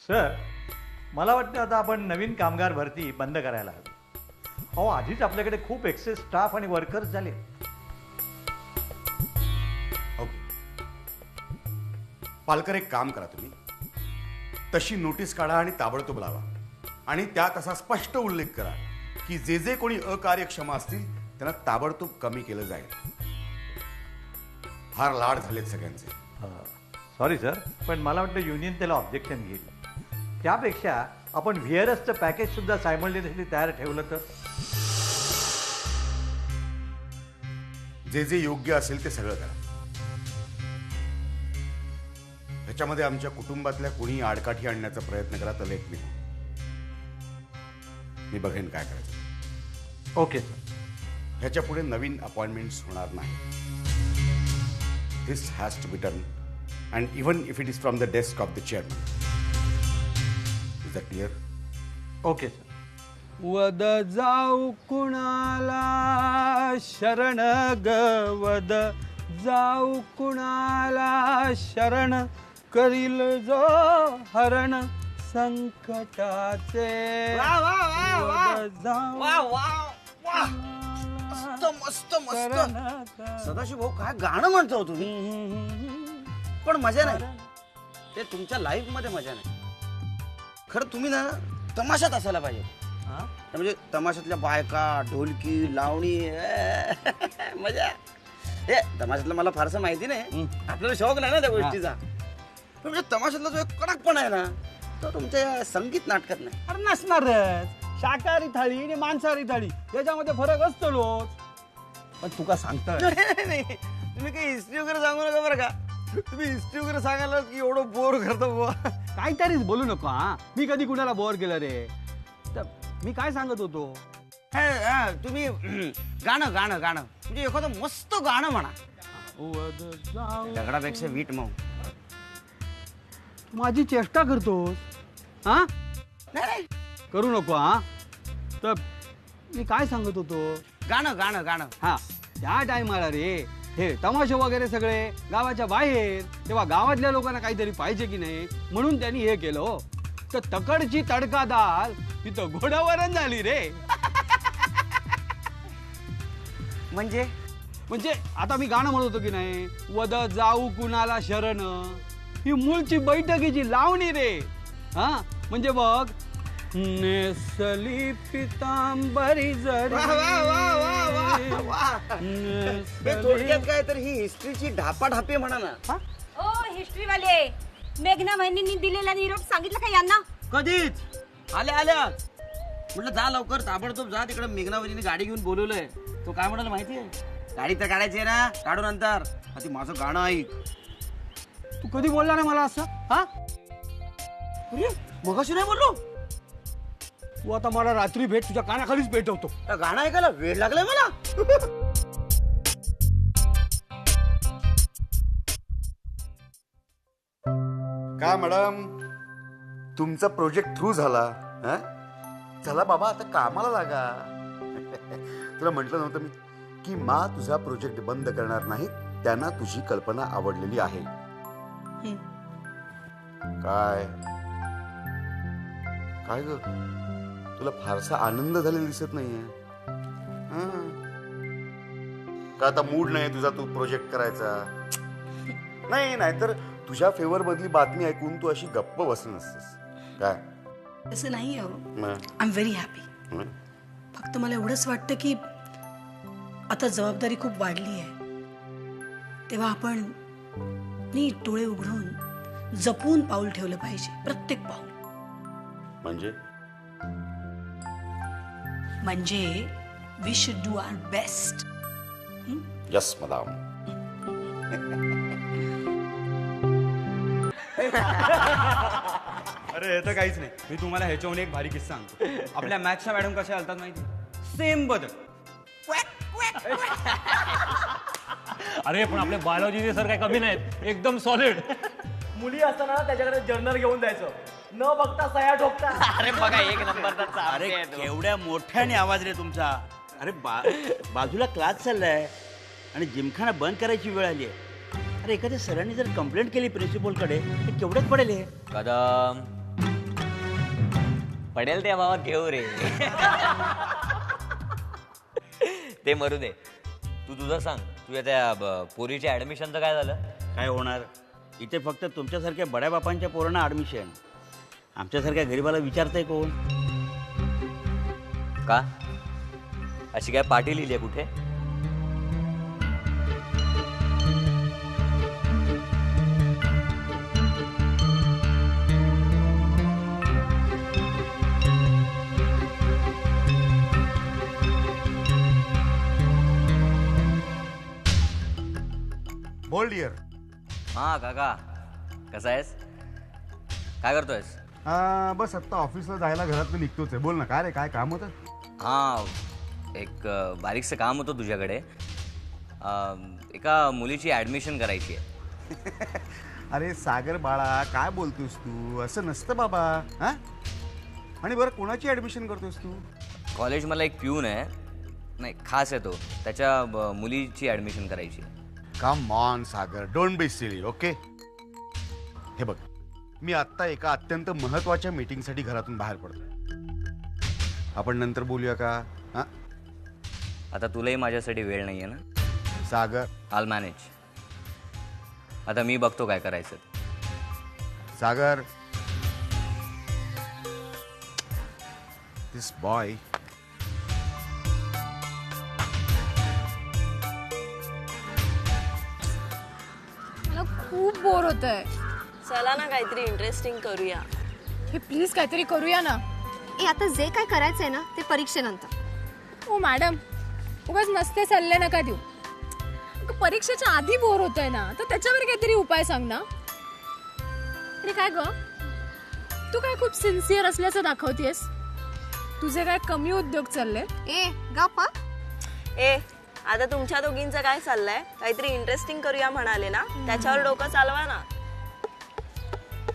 Sir, मला वाटतं आता आपण नवीन कामगार भरती बंद करायला हवी. अहो, आधीच आपल्याकडे खूप एक्सेस स्टाफ आणि वर्कर्स झाले. ओके पालकर, एक काम करा तुम्ही, तशी नोटीस काढा आणि ताबडतोब लावा. आणि त्यात असा स्पष्ट उल्लेख करा की जे जे कोणी अकार्यक्षम असतील त्यांना ताबडतोब कमी केलं जाईल. फार लाड झालेत सगळ्यांचे. सॉरी सर, पण मला वाटतं युनियन त्याला ऑब्जेक्शन घेईल. त्यापेक्षा आपण व्हीआरएसचं पॅकेज सुद्धा सायमल्टेनियसली तयार ठेवलं तर. जे जे योग्य असेल ते सगळं करा. ह्याच्यामध्ये आमच्या कुटुंबातल्या कोणी आडकाठी आणण्याचा प्रयत्न करा तर लेट मी बघेन काय करायचं. Okay sir. ह्याच्या पुढे नवीन अपॉइंटमेंट्स होणार नाही. This has to be done and even if it is from the desk of the chairman. Is that clear? Okay sir. वद जाऊ कुणाला शरण ग, वद जाऊ कुणाला शरण, करील जो हरण संकटाचे. वद जाऊ मस्त मस्त मस्त. सदाशिव भाऊ, काय गाणं म्हणतो तुम्ही? पण मजा नाही, ते तुमच्या लाईफ मध्ये मजा नाही. खरं तुम्ही ना तमाशात असायला पाहिजे. म्हणजे तमाशातल्या बायका, ढोलकी, लावणी, मजा. हे तमाशातलं मला फारसं माहिती नाही, आपल्याला शौक नाही ना त्या गोष्टीचा. पण म्हणजे तमाशातला जो एक कडकपणा आहे ना, तो तुमच्या संगीत नाटकात नाही. अरे नसणारच. शाकाहारी थाळी आणि मांसाहारी थाळी याच्यामध्ये फरक असतो लोच. पण तुका सांगता नाही, तुम्ही काही हिस्ट्री वगैरे सांगू नका बरं का. तुम्ही हिस्ट्री वगैरे सांगायला की एवढं बोर करतो बुवा. काहीतरीच बोलू नको. हा, मी कधी कुणाला बोर केलं रे? तर मी काय सांगत होतो, तुम्ही गाणं गाणं गाणं म्हणजे एखादं मस्त गाणं म्हणा. वद जाऊ. दगडापेक्षा वीट मऊ. माझी चेष्टा करतोस? हा, नाही नाही, करू नको. हा, तर मी काय सांगत होतो, गाणं गाणं गाणं. हा, त्या टायमाला रे हे तमाशे वगैरे सगळे गावाच्या बाहेर, तेव्हा गावातल्या लोकांना काहीतरी पाहिजे की नाही, म्हणून त्यांनी हे केलं. हो, तर तकडची तडका दाल तिथं घोडावरण झाली रे. म्हणजे म्हणजे आता मी गाणं म्हणत होतो की नाही, वद जाऊ कुणाला शरण, ही मूळची बैठकीची लावणी रे. हा, म्हणजे बघ, नेसली पितांबरी जरी. थोडक्यात काय तर ही हिस्ट्रीची ढापाढापी म्हणा ना. ओ हिस्ट्रीवाले, मेघना बहिणींनी दिलेला निरोप सांगितलं का यांना? कधीच आल्या आल्या म्हटलं जा लवकर, ताबडतोब जा तिकडे. मेघनावरीने गाडी घेऊन बोलवलंय. तो काय म्हणाला माहितीये? गाडी तर काढायची आहे ना, काढू नंतर. आधी माझं गाणं ऐक. तू कधी बोलला नाही मला असं? हा, अरे मगाशी नाही बोललो. तू आता मला रात्री भेट, तुझ्या कानाखालीच पेटवतो. त्या गाणं ऐकायला वेळ लागलाय मला. का मॅडम, तुमचा प्रोजेक्ट थ्रू झाला. हा? चला बाबा, आता कामाला लागा. तुला म्हटलं नव्हतं मी की मा तुझा प्रोजेक्ट बंद करणार नाही, त्यांना तुझी कल्पना आवडलेली आहे. काय काय ग, तुला फारसा आनंद झालेला दिसत नाहीये. का आता मूड नाही तुझा तू प्रोजेक्ट करायचा? नाही, नाहीतर तुझ्या फेवर मधली बातमी ऐकून तू अशी गप्प बसली नसतेस. काय तसं नाही आहे. मग? I am very happy. मग? फक्त मला एवढंच वाटतं की आता जबाबदारी खूप वाढली आहे, तेव्हा आपण नीट डोळे उघडून जपून पाऊल ठेवलं पाहिजे, प्रत्येक पाऊल. म्हणजे we should do our best. Yes madam. अरे हे तर काहीच नाही. मी तुम्हाला ह्याच्याहून एक भारी किस्सा सांगतो. आपल्या मॅथ्सच्या मॅडम कशा आलतात माहिती? सेम बदल. अरे पण आपले बायोलॉजीचे सर काय कमी नाहीत, एकदम सॉलिड. मुली असताना त्याच्याकडे जर्नल घेऊन जायचं, न बघता सया ठोकता. अरे बघा, एक नंबरचा. अरे केवढ्या मोठ्याने आवाज रे तुमचा. अरे बाजूला क्लास चाललाय आणि जिमखाना बंद करायची वेळ आली आहे. अरे एखाद्या सरांनी जर कंप्लेंट केली प्रिन्सिपलकडे तर केवढ्यात पडेल हे? कदम पडेल त्या भावात घेऊ रे. ते मरू दे. तू तुझं सांग, तुझ्या त्या पोरीच्या ऍडमिशनचं काय झालं? काय होणार, इथे फक्त तुमच्यासारख्या बड्या बापांच्या पोरांना ऍडमिशन. आमच्यासारख्या गरीबाला विचारतंय कोण? का अशी काय पाटी लिहिली आहे कुठे? बोल डिअर. हा काका, कसा आहेस? काय करतोयस? बस आत्ता ऑफिसला जायला घरातलं निघतोच आहे. बोल ना, काय रे, काय काम होतं? हा, एक बारीकसं काम होतं तुझ्याकडे. एका मुलीची ॲडमिशन करायची आहे. अरे सागर बाळा, काय बोलतोस तू? असं नसतं बाबा. हा, आणि बरं, कोणाची ॲडमिशन करतोस तू? कॉलेज मला एक प्यून आहे, नाही खास आहे तो, त्याच्या मुलीची ॲडमिशन करायची. Come on Sagar, don't be silly. Okay, हे बघ, मी आत्ता एका अत्यंत महत्वाच्या मीटिंगसाठी घरातून बाहेर पडतो. आपण नंतर बोलूया का? हा, आता तुलाही माझ्यासाठी वेळ नाही आहे ना सागर? आल मॅनेज. आता मी बघतो काय करायचं. सागर, दिस बॉय. मला खूप बोर होतंय. चला ना काहीतरी इंटरेस्टिंग करूया. हे प्लीज काहीतरी करूया ना. आता जे काय करायचंय ना ते परीक्षेनंतर. ओ मॅडम, उगाच नसते सल्ले नका देऊ. परीक्षेच्या आधी बोर होतंय ना, तर त्याच्यावर काहीतरी उपाय सांग ना. अरे काय ग, तू काय खूप सिन्सिअर असल्याचं दाखवतेस. तुझे काय कमी उद्योग चालले? ए गप्पा. ए आता तुमच्या दोघींचं काय चाललंय? काहीतरी इंटरेस्टिंग करूया म्हणाले ना, त्याच्यावर डोकं चालवा ना.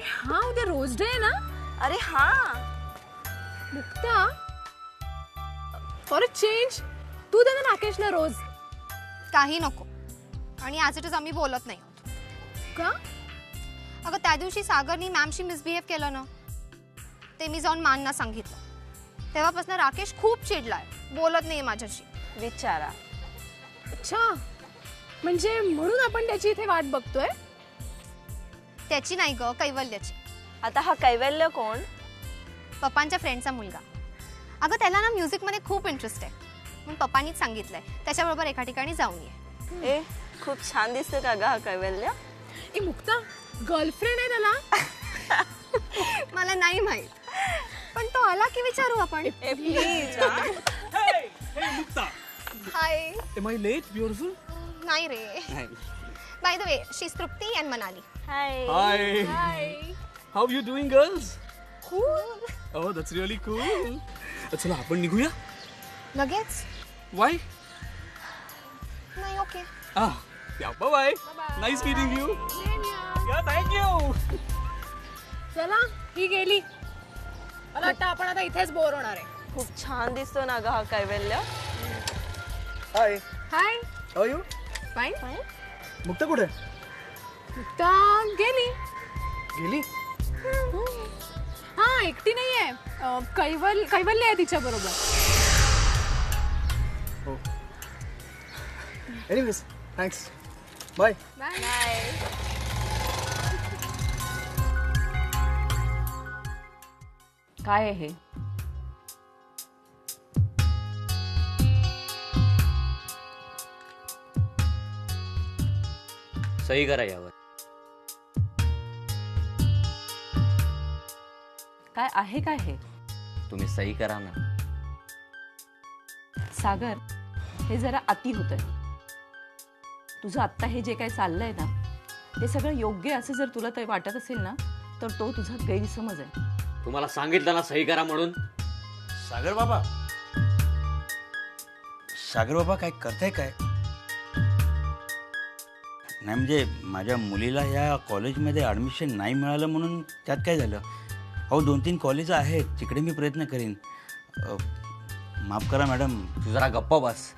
हा, उद्या रोज डे आहे ना. अरे हा, मुक्ता, फॉर अ चेंज तू दे ना राकेशला रोज. काही नको. आणि आज इथेच आम्ही बोलत नाही. का? अगं त्या दिवशी सागरनी मॅमशी मिसबिहेव केलं ना, ते मी जाऊन मानना सांगितलं. तेव्हापासून राकेश खूप चिडलाय, बोलत नाही माझ्याशी. विचारा. अच्छा, म्हणजे म्हणून आपण त्याची इथे वाट बघतोय. त्याची नाही ग, कैवल्याची. आता हा कैवल्य कोण? पप्पांच्या फ्रेंडचा मुलगा. अगं त्याला ना म्युझिकमध्ये खूप इंटरेस्ट आहे, म्हणून पप्पांनीच सांगितलंय त्याच्याबरोबर एका ठिकाणी जाऊन ये. ए खूप छान दिसते का ग हा कैवल्य? ए मुक्ता, गर्लफ्रेंड आहे त्याला? मला नाही माहित, पण तो आला की विचारू आपण. Please. Hi. Am I late? Beautiful. नाही रे. By the way, she is Trupti and Manali. Hi. Hi. How you doing, girls? Cool. Oh, that's really cool. चला आपण निघूया. लगेच? Why? नाही, okay. Yeah, bye-bye. Nice meeting you. Yeah, thank you. चला, ही गेली. मला वाटतं आपण आता इथेच बोर होणार आहे. खूप छान दिसतो ना ग हा कैवल्य. Hi. High. How are you? Fine. Mukta कुठे? मुक्ता गेली. गेली? हा, एकटी नाहीये. कैवल्य आहे तिच्या बरोबर. Oh. Anyways, thanks. Bye. Bye. काय आहे हे? सही करा यावर. काय आहे काय हे? तुम्ही सही करा ना. सागर, हे जरा अति होतंय. तुझं आत्ता हे जे काय चाललंय ना, ते सगळं योग्य असं जर तुला ते वाटत असेल ना, तर तो तुझा गैरसमज आहे. तुम्हाला सांगितलं ना सही करा म्हणून. सागर बाबा, सागर बाबा काय करताय काय? नाही म्हणजे माझ्या मुलीला या कॉलेजमध्ये ॲडमिशन नाही मिळालं म्हणून त्यात काय झालं? अहो 2-3 कॉलेज आहेत, तिकडे मी प्रयत्न करीन. माफ करा मॅडम. तू जरा गप्प बस.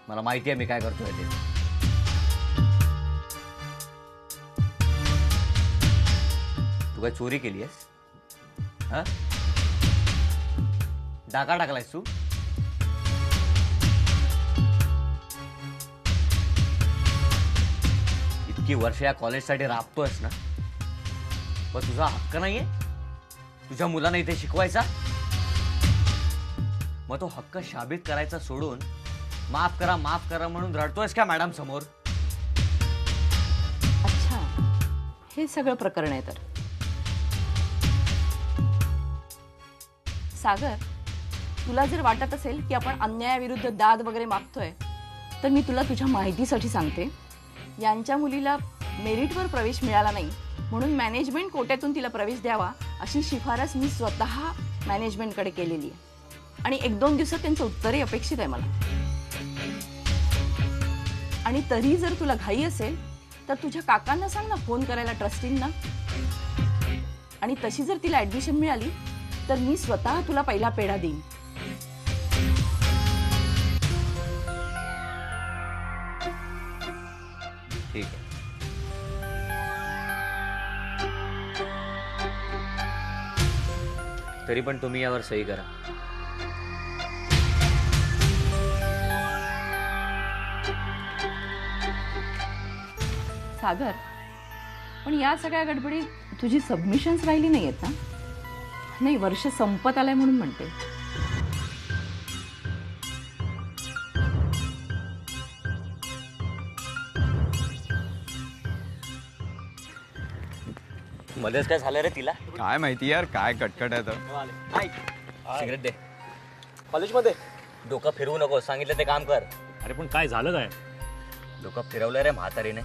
मला माहिती आहे मी काय करतोय ते. तू काय चोरी केली आहेस? हा, डाका टाकलायस तू? इतकी वर्ष या कॉलेजसाठी राबतोयस ना, पण तुझा हक्क नाहीये तुझ्या मुलांना इथे शिकवायचा? मग तो हक्क शाबित करायचा सोडून माफ करा म्हणून रडतोयस का मॅडम समोर? अच्छा, हे सगळं प्रकरण आहे तर. सागर, तुला जर वाटत असेल की आपण अन्यायाविरुद्ध दाद वगैरे मागतोय, तर मी तुला तुझ्या माहितीसाठी सांगते, यांच्या मुलीला मेरिटवर प्रवेश मिळाला नाही म्हणून मॅनेजमेंट कोट्यातून तिला प्रवेश द्यावा अशी शिफारस मी स्वतः मॅनेजमेंटकडे केलेली आहे. आणि 1-2 दिवसात त्यांचं उत्तरही अपेक्षित आहे मला. आणि तरी जर तुला घाई असेल तर तुझ्या काकांना सांग ना फोन करायला, ट्रस्टींना. आणि तशी जर तिला ऍडमिशन मिळाली तर मी स्वतः तुला पहिला पेढा देईन. ठीक आहे. तरी पण तुम्ही यावर सही करा. सागर, पण या सगळ्या गडबडीत तुझी सबमिशन्स राहिली नाही आहेत ना? नाही, वर्ष संपत आलंय म्हणून म्हणते. मध्येच काय झालं रे तिला? काय माहिती यार, काय कटकट आहे तर. सिगरेट दे. कॉलेजमध्ये डोकं फिरवू नको, सांगितलं ते काम कर. अरे पण काय झालं काय? डोकं फिरवलं रे म्हातारीने.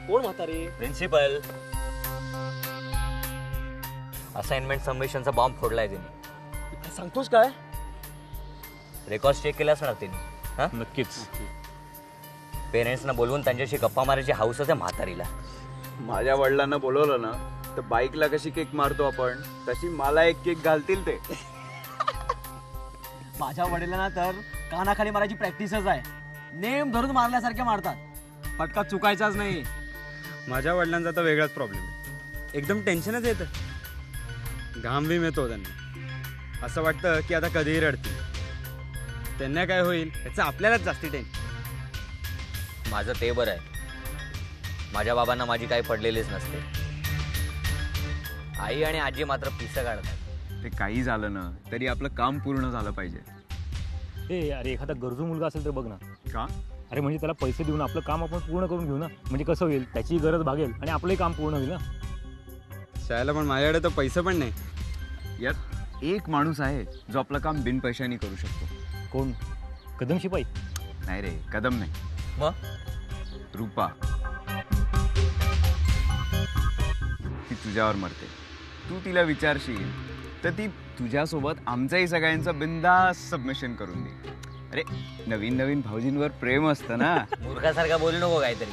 कोण म्हातारी? प्रिन्सिपल. असाइनमेंट सबमिशनचा बॉम्ब फोडलाय तिने. सांगतोस काय? रेकॉर्ड चेक केला असणार तिने. हा, नक्कीच. पेरेंट्सना बोलवून त्यांच्याशी गप्पा मारायची हाऊस आहे म्हातारीला. माझ्या वडिलांना बोलवलं ना तर बाईकला कशी केक मारतो आपण, तशी मला एक केक घालतील ते. माझ्या वडिलांना तर कानाखाली मारायची प्रॅक्टिसच आहे. नेम धरून मारल्यासारखे मारतात. फटका चुकायचाच नाही. माझ्या वडिलांचा तर वेगळाच प्रॉब्लेम आहे. एकदम टेन्शनच येतं. घाम बिम येतो त्यांना. असं वाटतं की आता कधीही रडतील. त्यांना काय होईल याचं आपल्यालाच जास्ती टेन्शन. माझं ते बरं आहे, माझ्या बाबांना माझी काही पडलेलीच नसते. आई आणि आजी मात्र पिसं काढतात. ते काही झालं ना तरी आपलं काम पूर्ण झालं पाहिजे. अरे एखादा गरजू मुलगा असेल तर बघ ना. का? अरे म्हणजे त्याला पैसे देऊन आपलं काम आपण पूर्ण करून घेऊ ना. म्हणजे कसं होईल, त्याची गरज भागेल आणि आपलंही काम पूर्ण होईल ना. शाळेला पण माझ्याकडे तर पैसे पण नाही. यात एक माणूस आहे जो आपलं काम बिन पैशाने करू शकतो. कोण? कदम शिपाई? नाही रे, कदम नाही. मग रूपा. ती तुझ्यावर मरते. तू तिला विचारशील तर ती तुझ्यासोबत आमच्याही सगळ्यांचं बिंदास सबमिशन करून दे. अरे नवीन नवीन भाऊजींवर प्रेम असतं ना. मूर्खासारखा बोलू नको काहीतरी.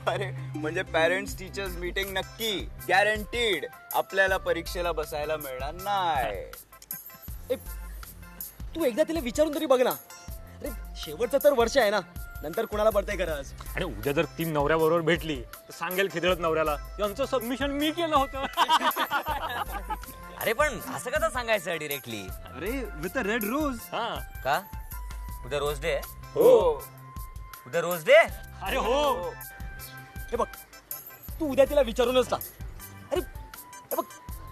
अरे म्हणजे पेरेंट्स टीचर्स मीटिंग नक्की, गॅरंटीड. आपल्याला परीक्षेला बसायला मिळणार नाही. तू एकदा तिला विचारून तरी बघ ना. अरे शेवटचं तर वर्ष आहे ना, नंतर कुणाला पडतंय गरज. अरे उद्या जर ती नवऱ्याबरोबर भेटली तर सांगेल खिदळत नवऱ्याला, यांचं सबमिशन मी केलं होतं. अरे पण असं कसं सांगायचं डिरेक्टली? अरे विथ अ रेड रोज. हा का? उद्या रोज डे आहे? हो. उद्या रोज डे? अरे हो. हे बघ, तू उद्या तिला विचारूनच टाक. अरे हे बघ,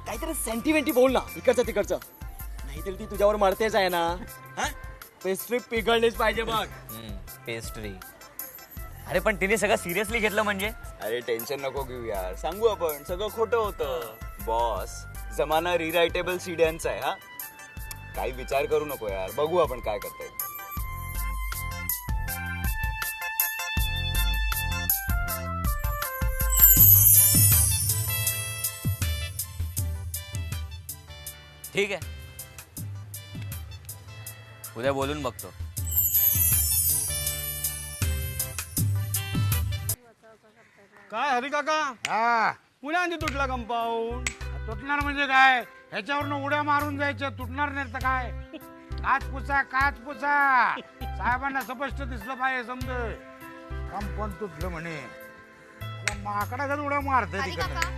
काहीतरी सेंटिमेंटी बोल ना, इकडचं तिकडचं. नाहीतरी ती तुझ्यावर मरतेच आहे ना. पेस्ट्री पिघळलीच पाहिजे बघ. पेस्ट्री. अरे पण तिने सगळं सिरियसली घेतलं म्हणजे? अरे टेन्शन नको घेऊ यार, सांगू आपण सगळं खोटं होतं. बॉस, जमाना रिरायटेबल सीड्यांचा आहे. हा, काही विचार करू नको यार, बघू आपण काय करता येईल. ठीक आहे, उद्या बोलून बघतो. काय हरी काका, पुण्या तुटला कंपाऊंड? तुटणार म्हणजे काय? ह्याच्यावरनं उड्या मारून जायच्या, तुटणार नाही तर काय? काच पुसा, काच पुसा. साहेबांना स्पष्ट दिसलं पाहिजे. समज कंपाऊंड तुटलं म्हणे, माकडा जर उड्या मारतोय तिकडे.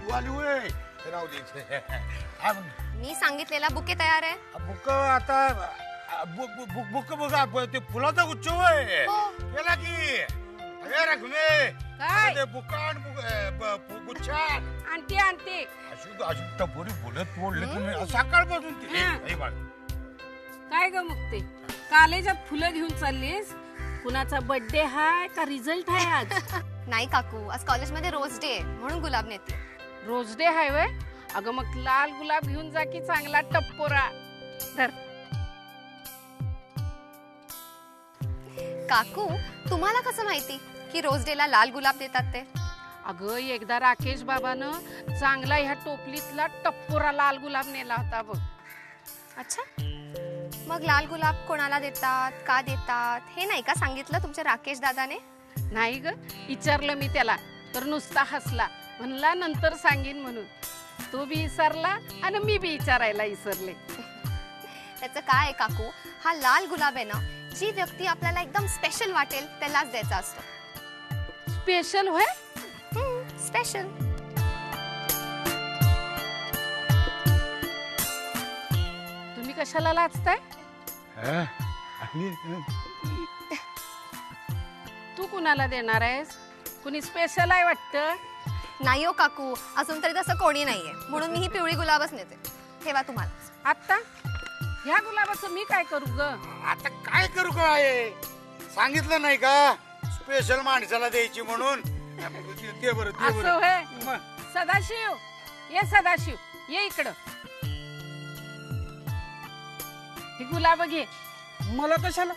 तू आली होय राहू दे. हा, मी सांगितलेला बुके तयार आहे. बुक आता बुक बघा ते फुलाचा गुच्छ होय केला की. अरे रखमे काय? ते बुकान गुच्छा आणते आणते. अशी टपोरी बोलत बोलले तुम्ही सकाळपासून ते बाळ. काय ग मुक्ते, कॉलेजात फुलं घेऊन चाललीस? कुणाचा बर्थडे हाय का रिझल्ट आहे आज? नाही काकू, आज कॉलेजमध्ये रोज डे आहे म्हणून गुलाब नेते. रोज डे हाय वय? अगं मग लाल गुलाब घेऊन जा की चांगला टप्पोरा. धर. काकू, तुम्हाला कसं माहिती की रोज डेला लाल गुलाब देतात ते? अगं एकदा राकेश बाबानं चांगला ह्या टोपलीतला टप्पोरा लाल गुलाब नेला होता बघ. अच्छा, मग लाल गुलाब कोणाला देतात, का देतात हे नाही का सांगितलं तुमच्या राकेश दादाने? नाही ग, विचारलं मी त्याला तर नुसता हसला. म्हणला नंतर सांगीन म्हणून. तो बी विसरला आणि मी बी विचारायला विसरले. त्याचं काय आहे काकू, हा लाल गुलाब आहे ना, जी व्यक्ती आपल्याला एकदम स्पेशल वाटेल त्यालाच द्यायचा असतो. स्पेशल होय? स्पेशल. तुम्ही कशाला लाजताय? तू कुणाला देणार आहेस? कुणी स्पेशल आहे वाटतं? नाही हो काकू, अजून तरी तसं कोणी नाहीये म्हणून मी ही पिवळी गुलाबच नेते. ठेवा तुम्हाला. आता ह्या गुलाबाचं मी काय करू ग? आता काय करू काय? सांगितलं नाही का स्पेशल माणसाला द्यायची म्हणून? ते बरं ते असं होय. सदाशिव, ये सदाशिव, ये इकडं. ही गुलाब घे. मला कशाला?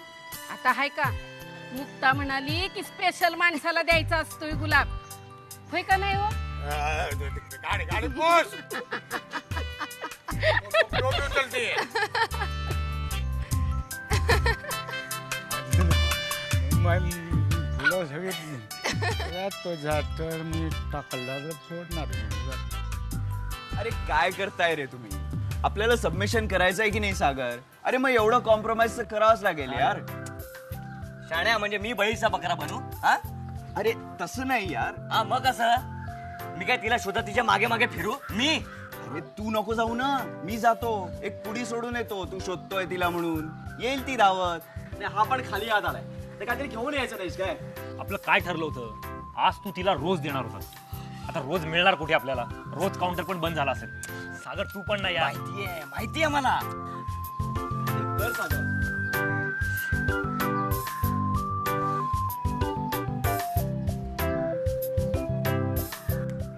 आता हाय का, मुक्ता म्हणाली की स्पेशल माणसाला द्यायचा असतो ही गुलाब. होय का नाही हो? गाडी गाडी बोस. चलते फुलं सगळे तुझा तर मी टाकला फोडणार. अरे काय करताय रे तुम्ही? आपल्याला सबमिशन करायचंय की नाही सागर? अरे मग एवढं कॉम्प्रोमाइज तर करावंच लागेल यार. शाण्या म्हणजे मी बळीचा बकरा बनू? हा, अरे तसं नाही यार. हा मग असं मी काय तिला शोधत तिच्या मागे मागे फिरू? मी अरे तू नको जाऊ ना, मी जातो. एक पुडी सोडून येतो. तू शोधतोय तिला म्हणून. येईल ती धावत. हा पण खाली याद आलाय. ते काहीतरी घेऊन यायचं नाहीस काय? आपलं काय ठरलं होतं? आज तू तिला रोज देणार होता. आता रोज मिळणार कुठे आपल्याला? रोज काउंटर पण बंद झाला असेल. सागर तू पण नाही यार. माहितीये मला. कर सागर.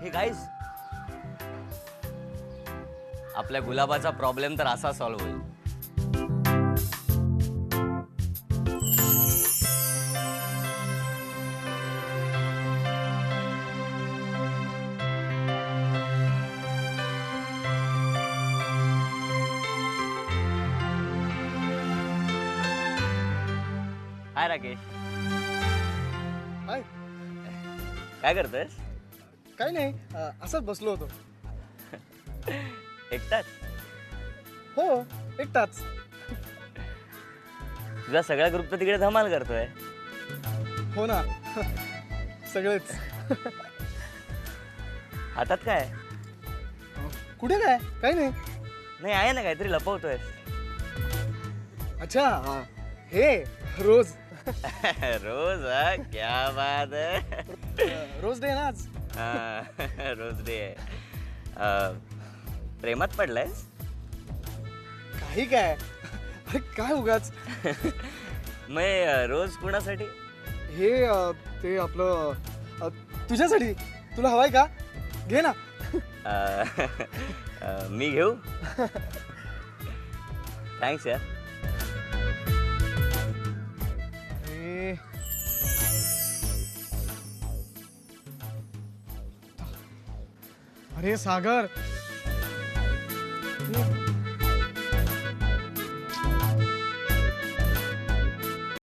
हे गाईज, आपल्या गुलाबाचा प्रॉब्लेम तर असा सॉल्व्ह होईल. हाय राकेश. हाय. काय करतोयस? काय नाही, असंच बसलो होतो. एकटाच? हो, एकटाच. तुझा सगळा ग्रुप तर तिकडे धमाल करतोय. हो ना. सगळेच. हातात काय? कुठे काय? काय नाही. नाही आहे ना, काहीतरी लपवतोय. अच्छा, हे रोज. रोज? क्या बात है. रोज डे ना आज. रोज डे आहे. प्रेमात पडलायस? काही काय. अरे काय उगाच. मग रोज कुणासाठी? हे ते आपलं तुझ्यासाठी. तुला हवाय का? घे ना. मी घेऊ? थँक्स यार. अरे सागर,